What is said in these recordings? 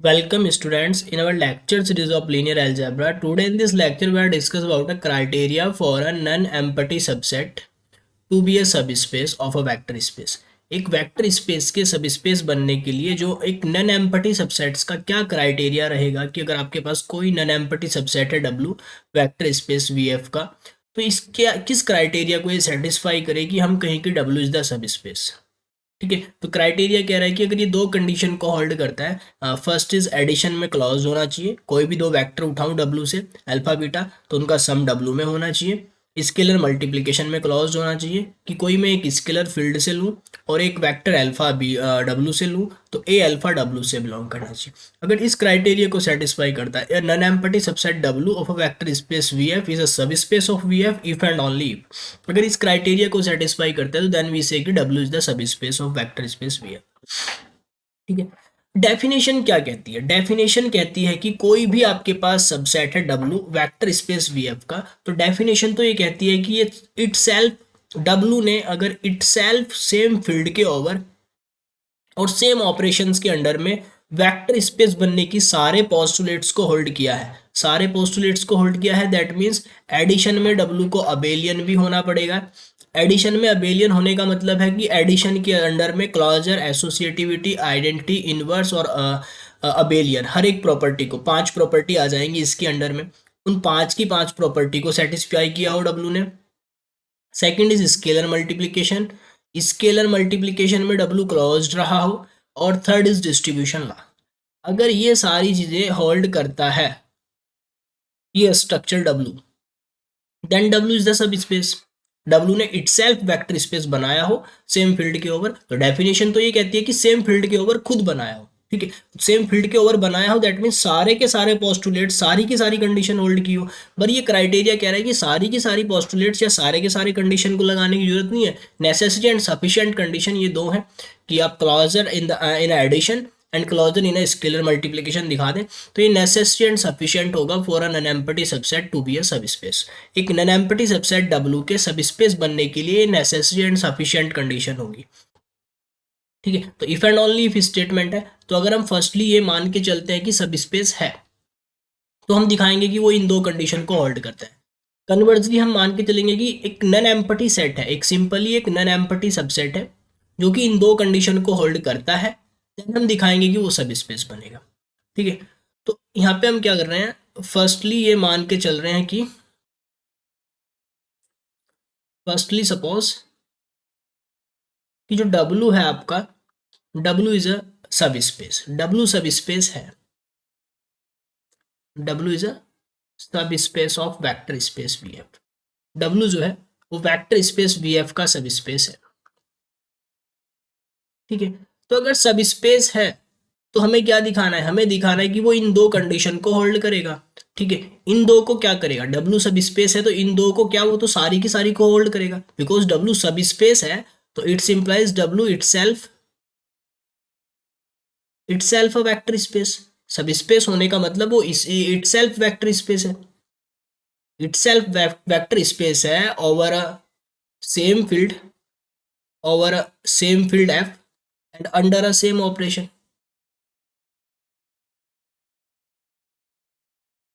Welcome students in our lecture series of linear algebra. Today in this lecture we are discuss about a criteria for a non-empty subset to be a subspace of a vector space. एक vector space के subspace बनने के लिए जो एक none empty subsets का क्या criteria रहेगा कि अगर आपके पास कोई नन एम्पटी सबसेट है W वेक्टर स्पेस VF का, तो इसके किस क्राइटेरिया को ये सेटिस्फाई करे कि हम कहें कि W इज द सबस्पेस। ठीक है, तो क्राइटेरिया कह रहा है कि अगर ये दो कंडीशन को होल्ड करता है, फर्स्ट इज एडिशन में क्लॉज होना चाहिए, कोई भी दो वेक्टर उठाऊं डब्ल्यू से अल्फा बीटा तो उनका सम डब्ल्यू में होना चाहिए। स्केलर मल्टीप्लिकेशन में क्लॉज होना चाहिए कि कोई मैं एक स्केलर फील्ड से लूँ और एक वेक्टर अल्फा बी डब्ल्यू से लूँ तो ए अल्फा डब्ल्यू से बिलोंग करना चाहिए। अगर इस क्राइटेरिया को सेटिस्फाई करता है non empty subset W of a vector space V F is a subspace of V F if and only if, अगर इस क्राइटेरिया को सेटिस्फाई करता है तो देन वी से कि W is the subspace of vector space V F. ठीक है, डेफिनेशन क्या कहती है? डेफिनेशन कहती है कि कोई भी आपके पास सबसेट है W वेक्टर स्पेस VF का, तो डेफिनेशन तो ये कहती है कि ये इटसेल्फ W ने अगर इटसेल्फ सेम फील्ड के ओवर और सेम ऑपरेशंस के अंडर में वेक्टर स्पेस बनने की सारे पोस्टुलेट्स को होल्ड किया है, सारे पोस्टुलेट्स को होल्ड किया है, दैट मीन्स एडिशन में W को अबेलियन भी होना पड़ेगा। एडिशन में अबेलियन होने का मतलब है कि एडिशन के अंडर में क्लॉजर, एसोसिएटिविटी, आइडेंटिटी, इनवर्स और अबेलियन हर एक प्रॉपर्टी को, 5 प्रॉपर्टी आ जाएंगी इसके अंडर में, उन 5 की 5 प्रॉपर्टी को सेटिस्फाई किया हो W ने। Second is scalar multiplication, scalar multiplication में W क्लोज्ड रहा हो। और थर्ड इज डिस्ट्रीब्यूशन लॉ, अगर ये सारी चीजें होल्ड करता है ये structure W, then W is the subspace. W ने इटसेल्फ वेक्टर स्पेस बनाया हो सेम फील्ड के ओवर, तो डेफिनेशन तो ये कहती है कि सेम फील्ड के ओवर खुद बनाया हो। ठीक है, सेम फील्ड के ओवर बनाया हो दैट मीन सारे के सारे पोस्टुलेट, सारी की सारी कंडीशन होल्ड की हो। पर ये क्राइटेरिया कह रहा है कि सारी की सारी पोस्टुलेट्स या सारे के सारे कंडीशन को लगाने की जरूरत नहीं है। नेसेसिटी एंड सफिशिएंट कंडीशन ये दो हैं कि आप closure in addition and closure in scalar multiplication दिखा दें, तो ये नेसेसरी एंड सफिशिएंट होगा for a non empty subset to be a subspace. एक नॉन एम्पटी सबसेट W के सबस्पेस बनने के लिए नेसेसरी एंड सफिशिएंट कंडीशन होगी। ठीक है, तो if and only if statement है, तो अगर हम फर्स्टली ये मान के चलते हैं कि सबस्पेस है तो हम दिखाएंगे कि वो इन दो कंडीशन को होल्ड करता है। कन्वर्सली हम मान के चलेंगे कि एक नॉन एम्पटी सेट है, एक सिंपली एक नॉन एम्पटी सबसेट है जो कि इन दो कंडीशन को होल्ड करता है, देन हम दिखाएंगे कि वो सब स्पेस बनेगा। ठीक है, तो यहाँ पे हम क्या कर रहे हैं, फर्स्टली ये मान के चल रहे हैं कि फर्स्टली सपोज कि जो W है आपका, W is a subspace, W सब स्पेस है, W is a subspace of vector space VF। W जो है वो वेक्टर स्पेस VF का सब स्पेस है। ठीक है, तो अगर सब स्पेस है तो हमें क्या दिखाना है, हमें दिखाना है कि वो इन दो कंडीशन को होल्ड करेगा। ठीक है, इन दो को क्या करेगा, W सब स्पेस है तो इन दो को क्या, वो तो सारी की सारी को होल्ड करेगा, बिकॉज W सब स्पेस है तो it's implies W itself a vector space. सब स्पेस होने का मतलब वो इटसेल्फ वेक्टर स्पेस है, इटसेल्फ वेक्टर स्पेस है over a same field, over a same field F and under a same operation.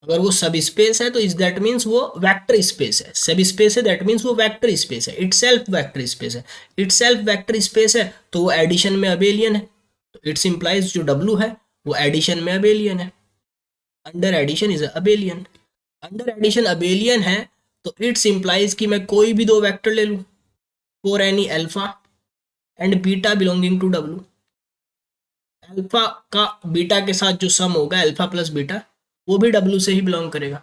अगर वो सब स्पेस है तो इस दैट मीन्स वो वेक्टर स्पेस है, सब स्पेस है दैट मीन्स वो वेक्टर स्पेस है, इटसेल्फ वेक्टर स्पेस है। इटसेल्फ वेक्टर स्पेस है तो वो एडिशन में अबेलियन है, तो इट्स इंप्लाइज जो W है वो एडिशन में अबेलियन है, under addition is abelian. Under addition abelian है तो इट्स इंप्लाइज कि मैं कोई भी दो वेक्टर ले लूं for any alpha and beta belonging to W, alpha का बीटा के साथ जो सम होगा अल्फा प्लस बीटा वो भी W से ही बिलोंग करेगा।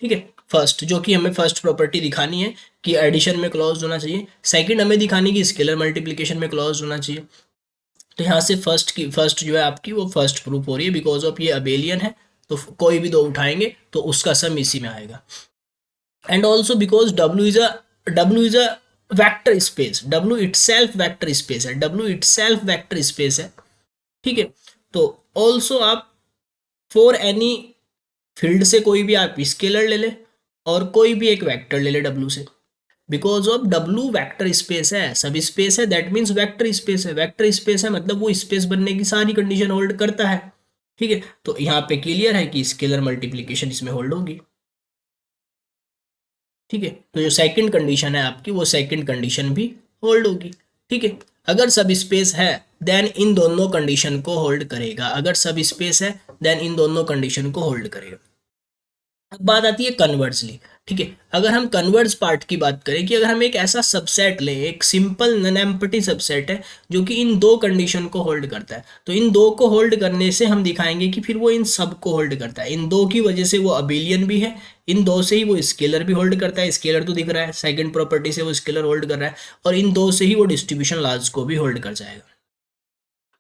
ठीक है, फर्स्ट जो कि हमें फर्स्ट प्रॉपर्टी दिखानी है कि एडिशन में क्लॉज होना चाहिए, सेकंड हमें दिखानी कि स्केलर मल्टीप्लिकेशन में क्लॉज होना चाहिए। तो यहाँ से फर्स्ट जो है आपकी वो फर्स्ट प्रूफ हो रही है, बिकॉज ऑफ ये अबेलियन है तो कोई भी दो उठाएंगे तो उसका सम इसी में आएगा। And also because W is a vector space, W itself vector space है, W इटसेल्फ वेक्टर स्पेस है। ठीक है, तो ऑल्सो आप फॉर एनी फील्ड से कोई भी आप स्केलर ले ले और कोई भी एक वेक्टर ले ले W से, because of W vector space है, सब स्पेस है दैट मीन्स वेक्टर स्पेस है, वेक्टर स्पेस है मतलब वो स्पेस बनने की सारी कंडीशन होल्ड करता है। ठीक है, तो यहाँ पे क्लियर है कि स्केलर मल्टीप्लीकेशन इसमें होल्ड होगी। ठीक है, तो जो सेकंड कंडीशन है आपकी वो सेकंड कंडीशन भी होल्ड होगी। ठीक है, अगर सब स्पेस है देन इन दोनों कंडीशन को होल्ड करेगा, अगर सब स्पेस है देन इन दोनों कंडीशन को होल्ड करेगा। अब बात आती है कन्वर्सली। ठीक है, अगर हम कन्वर्स पार्ट की बात करें कि अगर हम एक ऐसा सबसेट लें, एक सिंपल नन एम्प्टी सबसेट है जो कि इन दो कंडीशन को होल्ड करता है, तो इन दो को होल्ड करने से हम दिखाएंगे कि फिर वो इन सब को होल्ड करता है। इन दो की वजह से वो अबेलियन भी है, इन दो से ही वो स्केलर भी होल्ड करता है, स्केलर तो दिख रहा है, सेकंड प्रॉपर्टी से वो स्केलर होल्ड कर रहा है, और इन दो से ही वो डिस्ट्रीब्यूशन लॉज को भी होल्ड कर जाएगा।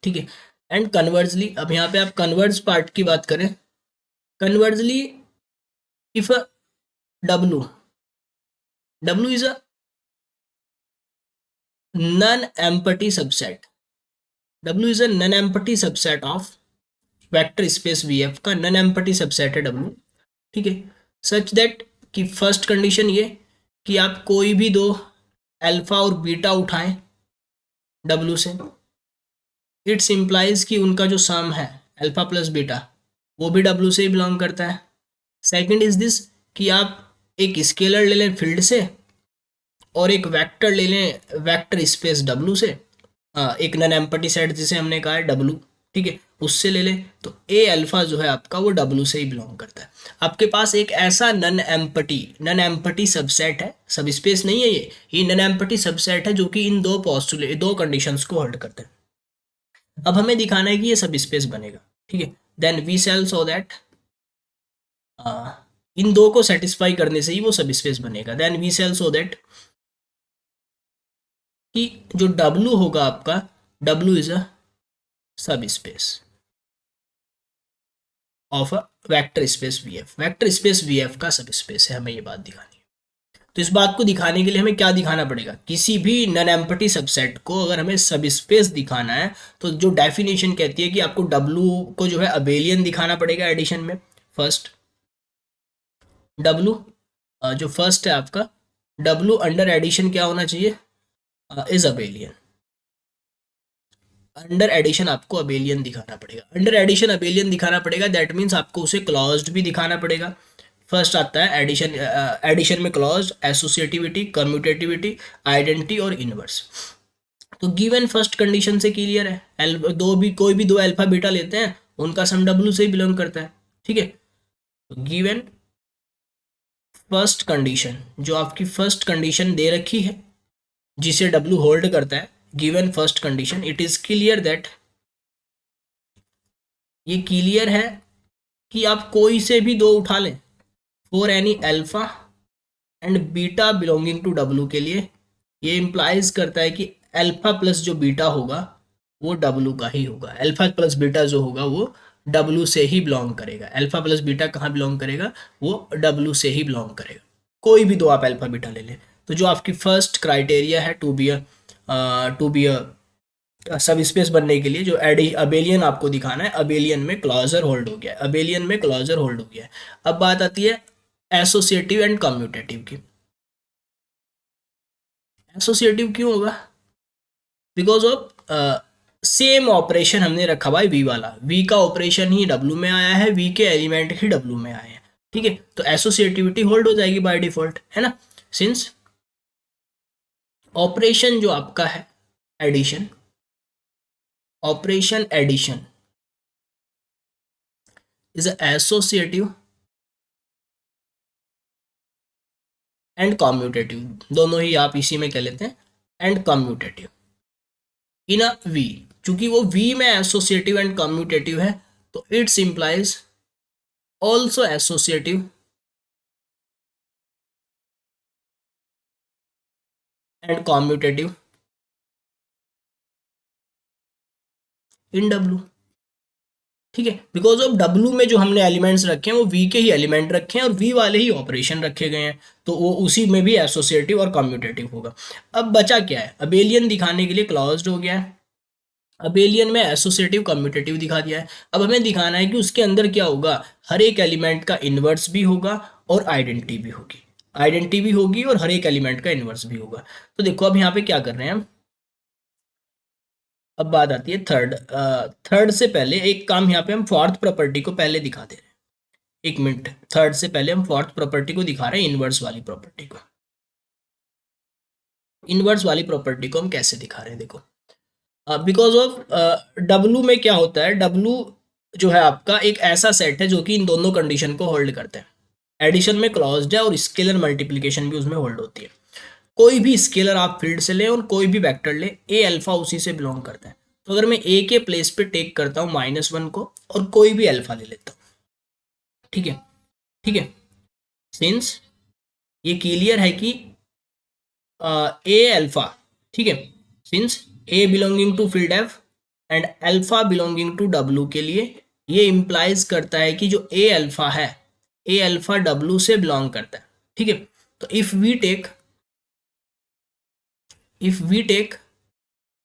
ठीक है, एंड कन्वर्सली, अब यहाँ पे आप कन्वर्स पार्ट की बात करें, conversely if a w is a non-empty subset, w is a non-empty subset of vector space vf का नन एम्पटी सबसेट है w। ठीक है, सच दैट कि फर्स्ट कंडीशन ये कि आप कोई भी दो अल्फा और बीटा उठाएं w से, इट्स इम्प्लाइज कि उनका जो सम है अल्फा प्लस बीटा वो भी w से ही बिलोंग करता है। सेकंड इज दिस कि आप एक स्केलर ले लें फील्ड से और एक वेक्टर ले लें वेक्टर स्पेस डब्लू से, एक नन एम्पटी सेट जिसे हमने कहा है डब्लू। ठीक है, उससे ले लें तो ए अल्फा जो है आपका वो डब्लू से ही बिलोंग करता है। आपके पास एक ऐसा नन एम्पटी सबसेट है, सब स्पेस नहीं है ये नन एम्पटी सबसेट है जो कि इन दो कंडीशंस को होल्ड करता है। अब हमें दिखाना है कि ये सब स्पेस बनेगा। ठीक है, then we shall show that इन दो को सेटिस्फाई करने से ही वो सब स्पेस बनेगा। Then we shall show that कि जो W होगा आपका, W is a subspace of a vector space VF, vector space VF का सब स्पेस है, हमें ये बात दिखानी है। तो इस बात को दिखाने के लिए हमें क्या दिखाना पड़ेगा, किसी भी नन एम्पटी सबसेट को अगर हमें सब स्पेस दिखाना है तो जो डेफिनेशन कहती है कि आपको W को जो है अबेलियन दिखाना पड़ेगा एडिशन में। फर्स्ट W जो फर्स्ट है आपका W अंडर एडिशन क्या होना चाहिए, इज अबेलियन। अंडर एडिशन आपको अबेलियन दिखाना पड़ेगा, अंडर एडिशन अबेलियन दिखाना पड़ेगा, दैट मीन्स आपको उसे क्लॉज्ड भी दिखाना पड़ेगा। फर्स्ट आता है एडिशन, एडिशन में क्लॉज, एसोसिएटिविटी, कम्यूटेटिविटी, आइडेंटिटी और इनवर्स। तो गिवन फर्स्ट कंडीशन से क्लियर है, कोई भी दो अल्फा बीटा लेते हैं उनका सम डब्ल्यू से ही बिलोंग करता है। ठीक है, तो गिवन फर्स्ट कंडीशन, जो आपकी फर्स्ट कंडीशन दे रखी है जिसे डब्ल्यू होल्ड करता है, given first condition, it is clear that, ये क्लियर है कि आप कोई से भी दो उठा लें for any alpha and beta belonging to W के लिए, ये इंप्लाइज करता है कि अल्फा प्लस जो बीटा होगा वो डब्ल्यू का ही होगा, अल्फा प्लस बीटा जो होगा वो डब्ल्यू से ही बिलोंग करेगा। अल्फा प्लस बीटा कहाँ बिलोंग करेगा, वो डब्ल्यू से ही बिलोंग करेगा, कोई भी दो आप अल्फा बीटा ले लें। तो जो आपकी फर्स्ट क्राइटेरिया है टू बी अ सब स्पेस बनने के लिए, जो अबेलियन आपको दिखाना है, अबेलियन में क्लॉजर होल्ड हो गया है, अबेलियन में क्लॉजर होल्ड हो गया है। अब बात आती है एसोसिएटिव एंड कम्यूटेटिव की। एसोसिएटिव क्यों होगा, बिकॉज ऑफ सेम ऑपरेशन हमने रखा हुआ है वी वाला, वी का ऑपरेशन ही डब्ल्यू में आया है, वी के एलिमेंट ही डब्ल्यू में आए हैं। ठीक है, तो एसोसिएटिविटी होल्ड हो जाएगी बाय डिफॉल्ट, है ना, सिंस ऑपरेशन जो आपका है addition, operation addition is associative and commutative, दोनों ही आप इसी में कह लेते हैं, and commutative in a V. चूंकि वो वी में एसोसिएटिव एंड कम्यूटेटिव है तो it's implies also associative and commutative in W. ठीक है, बिकॉज ऑफ डब्ल्यू में जो हमने एलिमेंट्स रखे हैं वो वी के ही एलिमेंट रखे हैं और वी वाले ही ऑपरेशन रखे गए हैं, तो वो उसी में भी एसोसिएटिव और कम्यूटेटिव होगा। अब बचा क्या है, अबेलियन दिखाने के लिए क्लॉज्ड हो गया है, अबेलियन में एसोसिएटिव कम्यूटेटिव दिखा दिया है। अब हमें दिखाना है कि उसके अंदर क्या होगा, हर एक एलिमेंट का इन्वर्स भी होगा और आइडेंटिटी भी होगी, आइडेंटिटी भी होगी और हर एक एलिमेंट का इन्वर्स भी होगा। तो देखो अब यहाँ पे क्या कर रहे हैं हम, अब बात आती है थर्ड। थर्ड से पहले एक काम यहाँ पे हम फोर्थ प्रॉपर्टी को पहले दिखा दे रहे हैं। एक मिनट, थर्ड से पहले हम फोर्थ प्रॉपर्टी को दिखा रहे हैं, इनवर्स वाली प्रॉपर्टी को। इनवर्स वाली प्रॉपर्टी को हम कैसे दिखा रहे हैं, देखो। बिकॉज ऑफ डब्लू में क्या होता है, डब्लू जो है आपका एक ऐसा सेट है जो कि इन दोनों कंडीशन को होल्ड करता है। एडिशन में क्लोज्ड है और स्केलर मल्टीप्लिकेशन भी उसमें होल्ड होती है। कोई भी स्केलर आप फील्ड से ले और कोई भी वेक्टर ले, ए अल्फा उसी से बिलोंग करता है। तो अगर मैं ए के प्लेस पे टेक करता हूँ -1 को और कोई भी अल्फा ले लेता हूँ, ठीक है, ठीक है। सिंस ये क्लियर है कि ए अल्फा, ठीक है, since A belonging to field F and alpha belonging to W के लिए ये इंप्लाइज करता है कि जो ए अल्फा है, ए अल्फा डब्लू से बिलोंग करता है, ठीक है। तो इफ वी टेक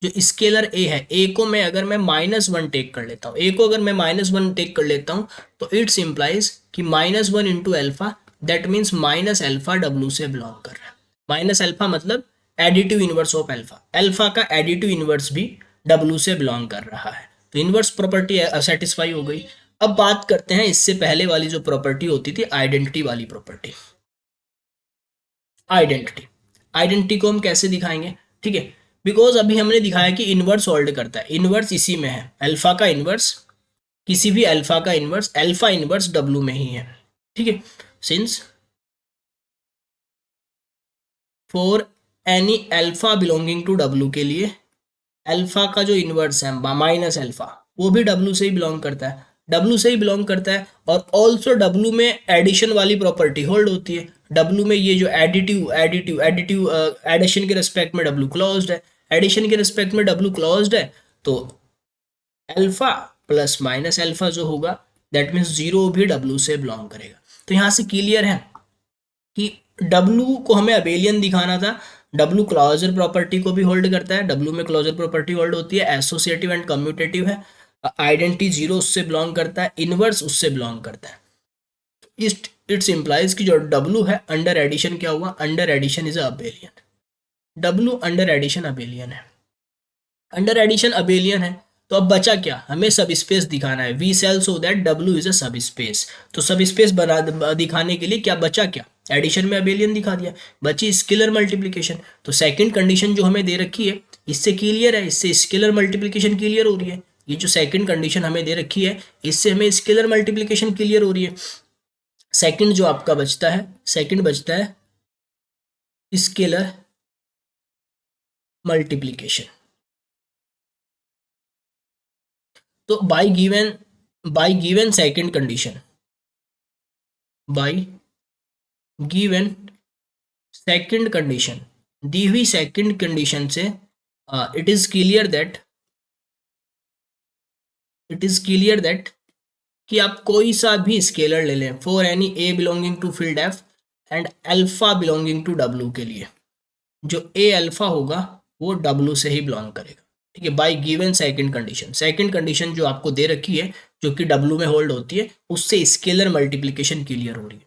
जो स्केलर ए है, ए को मैं अगर मैं -1 टेक कर लेता हूँ, ए को अगर मैं -1 टेक कर लेता हूँ, तो इट्स इंप्लाइज कि -1 into alpha, that means minus alpha W से बिलोंग कर रहा है। माइनस अल्फा मतलब additive inverse of alpha, alpha का एडिटिव इनवर्स भी डब्लू से बिलोंग कर रहा है। तो इनवर्स प्रॉपर्टी सेटिस्फाई हो गई। अब बात करते हैं इससे पहले वाली जो प्रॉपर्टी होती थी, आइडेंटिटी वाली प्रॉपर्टी। आइडेंटिटी, आइडेंटिटी को हम कैसे दिखाएंगे, ठीक है। बिकॉज अभी हमने दिखाया कि इनवर्स होल्ड करता है, इनवर्स इसी में है, अल्फा का इनवर्स, किसी भी अल्फा का इनवर्स, अल्फा इनवर्स डब्लू में ही है, ठीक है। Since for any alpha belonging to W के लिए अल्फा का जो इनवर्स है माइनस अल्फा, वो भी डब्लू से ही बिलोंग करता है, डब्लू से ही बिलोंग करता है। और ऑल्सो डब्लू में एडिशन वाली प्रॉपर्टी होल्ड होती है। डब्लू में ये जो एडिटिव एडिटिव एडिटिव एडिशन के रिस्पेक्ट में डब्लू क्लोज्ड है, एडिशन के रिस्पेक्ट में डब्लू क्लोज्ड है। तो अल्फा प्लस माइनस अल्फा जो होगा, दैट मीन्स जीरो भी डब्लू से बिलोंग करेगा। तो यहाँ से क्लियर है कि डब्लू को हमें अबेलियन दिखाना था। डब्लू क्लोजर प्रॉपर्टी को भी होल्ड करता है, डब्लू में क्लोजर प्रॉपर्टी होल्ड होती है, एसोसिएटिव एंड कम्यूटेटिव है, आइडेंटिटी जीरो उससे बिलोंग करता है, इनवर्स उससे बिलोंग करता है। इट्स इम्प्लाइज कि जो डब्लू है अंडर एडिशन क्या हुआ, under addition is abelian. W under addition abelian है, अंडर एडिशन अबेलियन है। तो अब बचा क्या, हमें सब स्पेस दिखाना है, we shall so that W is a subspace. तो सब स्पेस बना दिखाने के लिए क्या बचा, क्या एडिशन में अबेलियन दिखा दिया, बची स्केलर मल्टीप्लिकेशन। तो सेकंड कंडीशन जो हमें दे रखी है इससे क्लियर है, इससे स्केलर मल्टीप्लिकेशन क्लियर हो रही है। ये जो सेकंड कंडीशन हमें दे रखी है इससे हमें स्केलर मल्टीप्लिकेशन क्लियर हो रही है। सेकंड जो आपका बचता है, सेकंड बचता है स्केलर मल्टीप्लिकेशन। तो by given second condition, by given second condition, दी हुई सेकंड कंडीशन से it is clear that, it is clear that कि आप कोई सा भी स्केलर ले लें for any a belonging to field F and alpha belonging to W के लिए, जो ए अल्फा होगा वो डब्ल्यू से ही बिलोंग करेगा, ठीक है। Bye given second condition, second condition जो आपको दे रखी है जो कि डब्ल्यू में होल्ड होती है, उससे स्केलर मल्टीप्लिकेशन क्लियर हो रही है,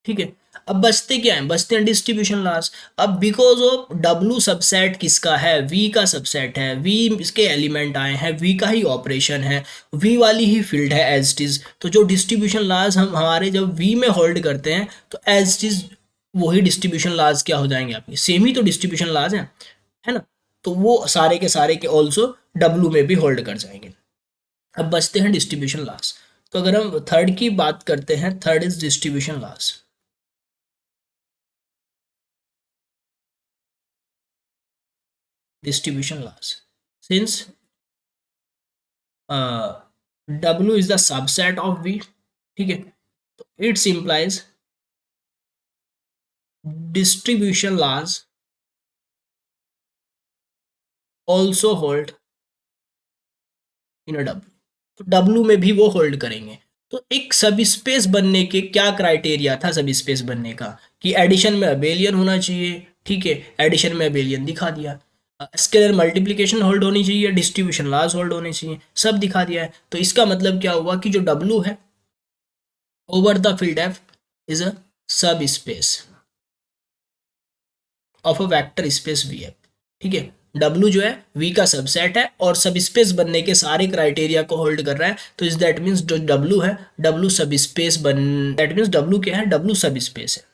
ठीक है। अब बचते क्या है, बचते हैं डिस्ट्रीब्यूशन लॉस। अब बिकॉज ऑफ डब्लू सबसेट किसका है, वी का सबसेट है, वी इसके एलिमेंट आए हैं, वी का ही ऑपरेशन है, वी वाली ही फील्ड है एज इट इज। तो जो डिस्ट्रीब्यूशन लॉस हम हमारे जब वी में होल्ड करते हैं तो एज इट इज वही डिस्ट्रीब्यूशन लॉस क्या हो जाएंगे आपके, सेम ही तो डिस्ट्रीब्यूशन लॉस है ना। तो वो सारे के ऑल्सो डब्लू में भी होल्ड कर जाएंगे। अब बचते हैं डिस्ट्रीब्यूशन लॉस। तो अगर हम थर्ड की बात करते हैं, third is distribution loss. distribution laws, since w is the subset of v, ठीक है, तो it's implies distribution laws also hold in a w, तो w में भी वो होल्ड करेंगे। तो एक सब स्पेस बनने के क्या क्राइटेरिया था, सब स्पेस बनने का कि एडिशन में अबेलियन होना चाहिए, ठीक है, एडिशन में अबेलियन दिखा दिया, स्केलर मल्टीप्लिकेशन होल्ड होनी चाहिए, डिस्ट्रीब्यूशन लॉस होल्ड होने चाहिए, सब दिखा दिया है। तो इसका मतलब क्या हुआ कि जो w है over the field f is a subspace of a vector space vf, ठीक है। W जो है V का सबसेट है और सब स्पेस बनने के सारे क्राइटेरिया को होल्ड कर रहा है, तो इस दैट मीन्स जो W है, W सब स्पेस बन, दैट मीन्स W क्या है, W सब स्पेस है।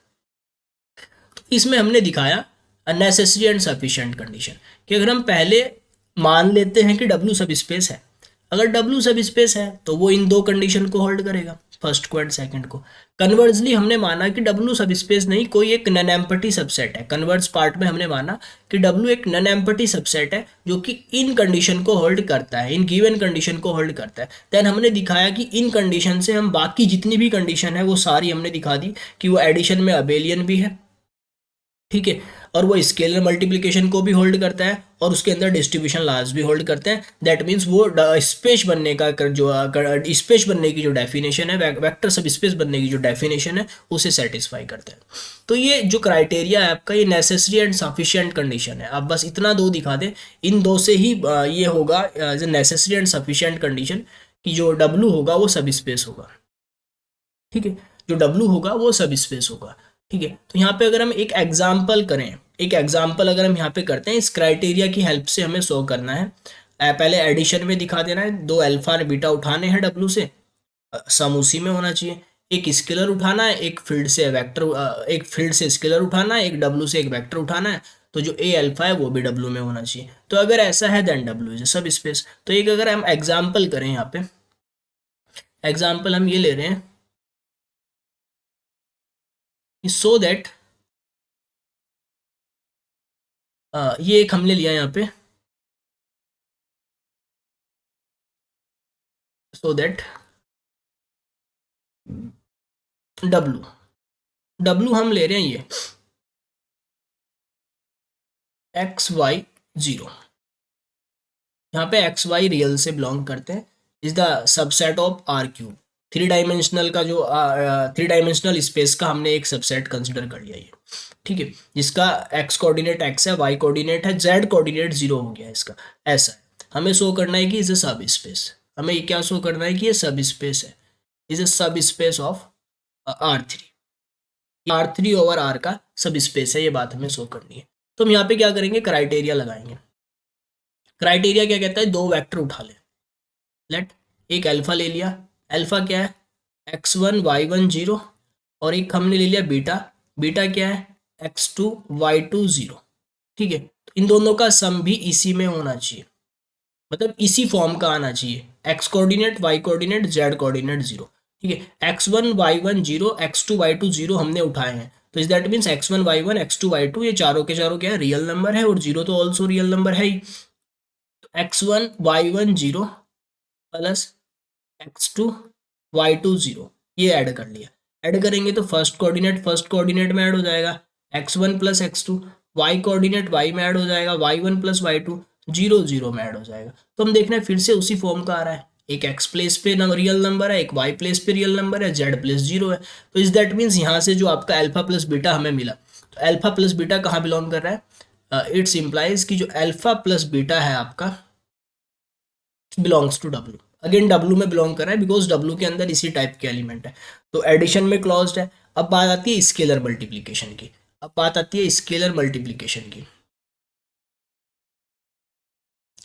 तो इसमें हमने दिखाया नेसेसरी एंड सफिशिएंट कंडीशन कि अगर हम पहले मान लेते हैं कि W सब स्पेस है, अगर W सब स्पेस है तो वो इन दो कंडीशन को होल्ड करेगा, फर्स्ट को एंड सेकंड को। कन्वर्सली हमने माना कि W सब स्पेस नहीं, कोई एक नन एम्पटी सबसेट है। कन्वर्स पार्ट में हमने माना कि W एक नन एम्पटी सबसेट है जो कि इन कंडीशन को होल्ड करता है, इन गिवन कंडीशन को होल्ड करता है। देन हमने दिखाया कि इन कंडीशन से हम बाकी जितनी भी कंडीशन है वो सारी हमने दिखा दी कि वो एडिशन में अबेलियन भी है, ठीक है, और वो स्केलर मल्टीप्लिकेशन को भी होल्ड करता है और उसके अंदर डिस्ट्रीब्यूशन लॉज भी होल्ड करते हैं। दैट मीन्स वो स्पेस बनने का जो स्पेस बनने की जो डेफिनेशन है, वेक्टर सब स्पेस बनने की जो डेफिनेशन है, उसे सेटिस्फाई करते हैं। तो ये जो क्राइटेरिया है आपका, ये नेसेसरी एंड सफिशिएंट कंडीशन है। आप बस इतना दो दिखा दें, इन दो से ही ये होगा नेसेसरी एंड सफिशिएंट कंडीशन कि जो डब्लू होगा वो सब स्पेस होगा, ठीक है, जो W होगा वो सब स्पेस होगा, ठीक है। तो यहाँ पे अगर हम एक एग्जाम्पल करें, एक एग्जाम्पल अगर हम यहाँ पे करते हैं, इस क्राइटेरिया की हेल्प से हमें शो करना है। पहले एडिशन में दिखा देना है, दो अल्फा और बीटा उठाने हैं W से, सम उसी में होना चाहिए। एक स्केलर उठाना है, एक फील्ड से वेक्टर, एक फील्ड से स्केलर उठाना है, एक W से एक वेक्टर उठाना है, तो जो ए अल्फा है वो भी W में होना चाहिए। तो अगर ऐसा है देन W इज सब स्पेस। तो एक अगर हम एग्जाम्पल करें, यहाँ पे एग्जाम्पल हम ये ले रहे हैं सो दैट, ये एक हमने लिया यहाँ पे, सो दैट डब्लू, डब्लू हम ले रहे हैं ये एक्स वाई जीरो, यहाँ पे एक्स वाई रियल से बिलोंग करते हैं, is the subset of R cube. Three dimensional का जो थ्री डायमेंशनल स्पेस का हमने एक सबसेट कंसिडर कर लिया ये, ठीक है, जिसका एक्स कोऑर्डिनेट एक्स है, वाई कोऑर्डिनेट है, जेड कोऑर्डिनेट जीरो हो गया इसका। ऐसा है, हमें शो करना है कि इज ए सब स्पेस, हमें ये क्या शो करना है कि ये सब स्पेस है, is a subspace of R three, R three over R का सब स्पेस है, ये बात हमें शो करनी है। तो हम यहाँ पे क्या करेंगे, क्राइटेरिया लगाएंगे। क्राइटेरिया क्या कहता है, दो वेक्टर उठा ले, लेट एक अल्फा ले लिया, अल्फा क्या है x1 y1 जीरो, और एक हमने ले लिया बीटा, बीटा क्या है x2 y2 जीरो, ठीक है। तो इन दोनों का सम भी इसी में होना चाहिए, मतलब इसी फॉर्म का आना चाहिए, X coordinate Y coordinate Z coordinate zero, ठीक है। x1 y1 zero, x2 y2 zero हमने उठाए हैं, तो इस that means x1 y1 x2 y2 ये चारों के चारों क्या है, रियल नंबर है, और जीरो तो ऑल्सो रियल नंबर है ही। तो x1 y1 zero plus x2 y2 zero, ये ऐड कर लिया। ऐड करेंगे तो फर्स्ट कोऑर्डिनेट में ऐड हो जाएगा x1 plus x2, Y coordinate Y में ऐड हो जाएगा y1 plus y2, zero zero में ऐड हो जाएगा। तो हम देख रहे हैं फिर से उसी फॉर्म का आ रहा है, एक x प्लेस पे रियल नंबर है, एक y प्लेस पे रियल नंबर है, z प्लेस जीरो है। तो इस दैट मीन्स यहाँ से जो आपका अल्फा प्लस बीटा हमें मिला, तो अल्फा प्लस बीटा कहाँ बिलोंग कर रहा है, इट्स इम्प्लाइज कि जो अल्फा प्लस बीटा है आपका belongs to W, again W में बिलोंग कर रहा है बिकॉज डब्ल्यू के अंदर इसी टाइप के एलिमेंट है, तो एडिशन में क्लॉज्ड है। अब बात आती है स्केलर मल्टीप्लिकेशन की, अब बात आती है स्केलर मल्टीप्लिकेशन की,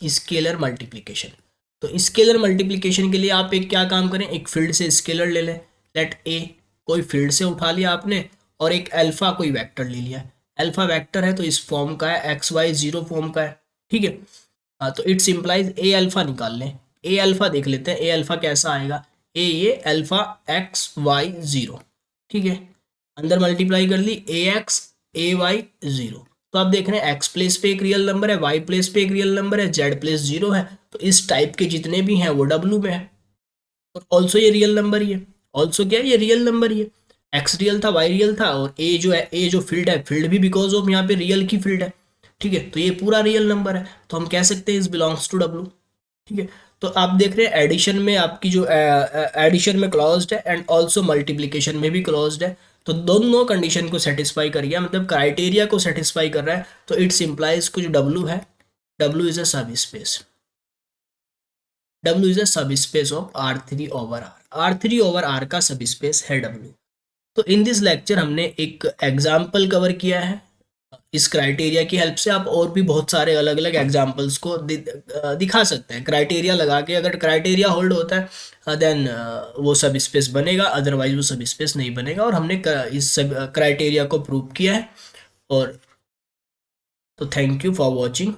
स्केलर मल्टीप्लिकेशन। तो स्केलर मल्टीप्लिकेशन के लिए आप एक क्या काम करें, एक फील्ड से स्केलर ले लें, लेट ए, कोई फील्ड से उठा लिया आपने, और एक अल्फा कोई वेक्टर ले लिया, अल्फा वेक्टर है तो इस फॉर्म का है, एक्स वाई जीरो फॉर्म का है, ठीक है। हाँ, तो इट्स इम्प्लाइज ए अल्फा निकाल लें, ए अल्फा देख लेते हैं, ए अल्फा कैसा आएगा, ए ये अल्फा एक्स वाई जीरो, ठीक है, अंदर मल्टीप्लाई कर ली ए एक्स ए वाई जीरो। तो आप देख रहे हैं एक्स प्लेस पे एक रियल नंबर है, वाई प्लेस पे एक रियल नंबर है, जेड प्लेस जीरो है, तो इस टाइप के जितने भी हैं वो डब्ल्यू में है, और ऑल्सो ये रियल नंबर ही है, ऑल्सो क्या है, ये रियल नंबर ही है। एक्स रियल था, वाई रियल था, और ए जो है, ए जो फील्ड है, फील्ड भी बिकॉज ऑफ यहाँ पे रियल की फील्ड है, ठीक है, तो ये पूरा रियल नंबर है, तो हम कह सकते हैं इस बिलोंग्स टू डब्ल्यू, ठीक है। तो आप देख रहे हैं एडिशन में आपकी जो एडिशन में क्लॉज्ड है एंड ऑल्सो मल्टीप्लिकेशन में भी क्लॉज्ड है, तो दोनों कंडीशन को सेटिस्फाई कर गया, मतलब क्राइटेरिया को सेटिस्फाई कर रहा है, तो इट्स इम्प्लाइज को जो डब्ल्यू है, डब्ल्यू इज अ सब space, W is a subspace of R three over R, R three over R का सब स्पेस है डब्ल्यू। तो इन दिस लेक्चर हमने एक एग्जाम्पल कवर किया है, इस क्राइटेरिया की हेल्प से आप और भी बहुत सारे अलग अलग एग्जाम्पल्स को दिखा सकते हैं। क्राइटेरिया लगा के अगर क्राइटेरिया होल्ड होता है देन वो सब स्पेस बनेगा, अदरवाइज वो सब स्पेस नहीं बनेगा। और हमने इस सब क्राइटेरिया को प्रूव किया है। और तो थैंक यू फॉर वॉचिंग।